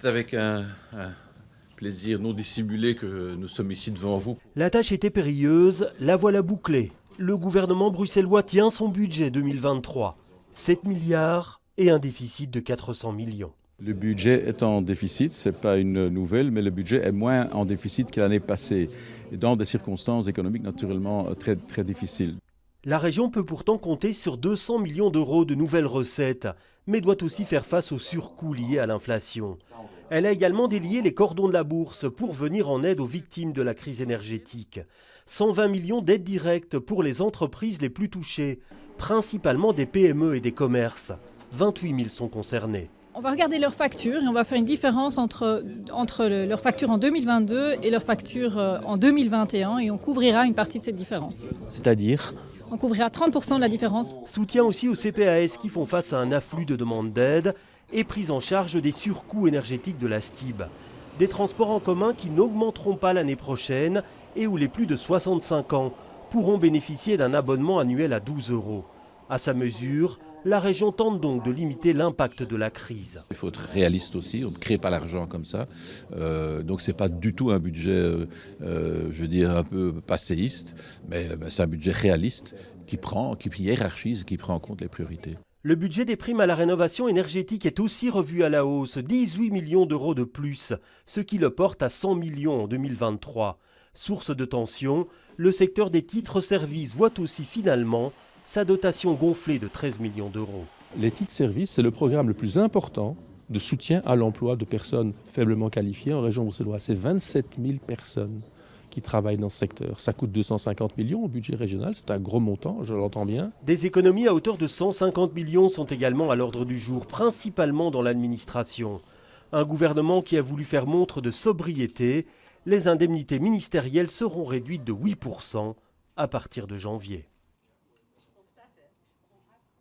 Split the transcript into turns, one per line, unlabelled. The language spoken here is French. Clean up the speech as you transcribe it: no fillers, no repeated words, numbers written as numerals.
C'est avec un plaisir non dissimulé que nous sommes ici devant vous.
La tâche était périlleuse, la voilà bouclée. Le gouvernement bruxellois tient son budget 2023. 7 milliards et un déficit de 400 millions.
Le budget est en déficit, ce n'est pas une nouvelle, mais le budget est moins en déficit que l'année passée, et dans des circonstances économiques naturellement très, très difficiles.
La région peut pourtant compter sur 200 millions d'euros de nouvelles recettes, mais doit aussi faire face aux surcoûts liés à l'inflation. Elle a également délié les cordons de la bourse pour venir en aide aux victimes de la crise énergétique. 120 millions d'aides directes pour les entreprises les plus touchées, principalement des PME et des commerces. 28 000 sont concernés.
On va regarder leurs factures et on va faire une différence entre leurs factures en 2022 et leurs factures en 2021 et on couvrira une partie de cette différence.
C'est-à-dire ?
On couvrira 30% de la différence.
Soutien aussi aux CPAS qui font face à un afflux de demandes d'aide et prise en charge des surcoûts énergétiques de la STIB. Des transports en commun qui n'augmenteront pas l'année prochaine et où les plus de 65 ans pourront bénéficier d'un abonnement annuel à 12 €. À sa mesure, la région tente donc de limiter l'impact de la crise.
Il faut être réaliste aussi, on ne crée pas l'argent comme ça. Donc ce n'est pas du tout un budget, je veux dire, un peu passéiste, mais c'est un budget réaliste qui hiérarchise, qui prend en compte les priorités.
Le budget des primes à la rénovation énergétique est aussi revu à la hausse, 18 millions d'euros de plus, ce qui le porte à 100 millions en 2023. Source de tension, le secteur des titres-services voit aussi finalement sa dotation gonflée de 13 millions d'euros.
Les titres-services, c'est le programme le plus important de soutien à l'emploi de personnes faiblement qualifiées en région bruxelloise. C'est 27 000 personnes qui travaillent dans ce secteur. Ça coûte 250 millions au budget régional, c'est un gros montant, je l'entends bien.
Des économies à hauteur de 150 millions sont également à l'ordre du jour, principalement dans l'administration. Un gouvernement qui a voulu faire montre de sobriété, les indemnités ministérielles seront réduites de 8% à partir de janvier.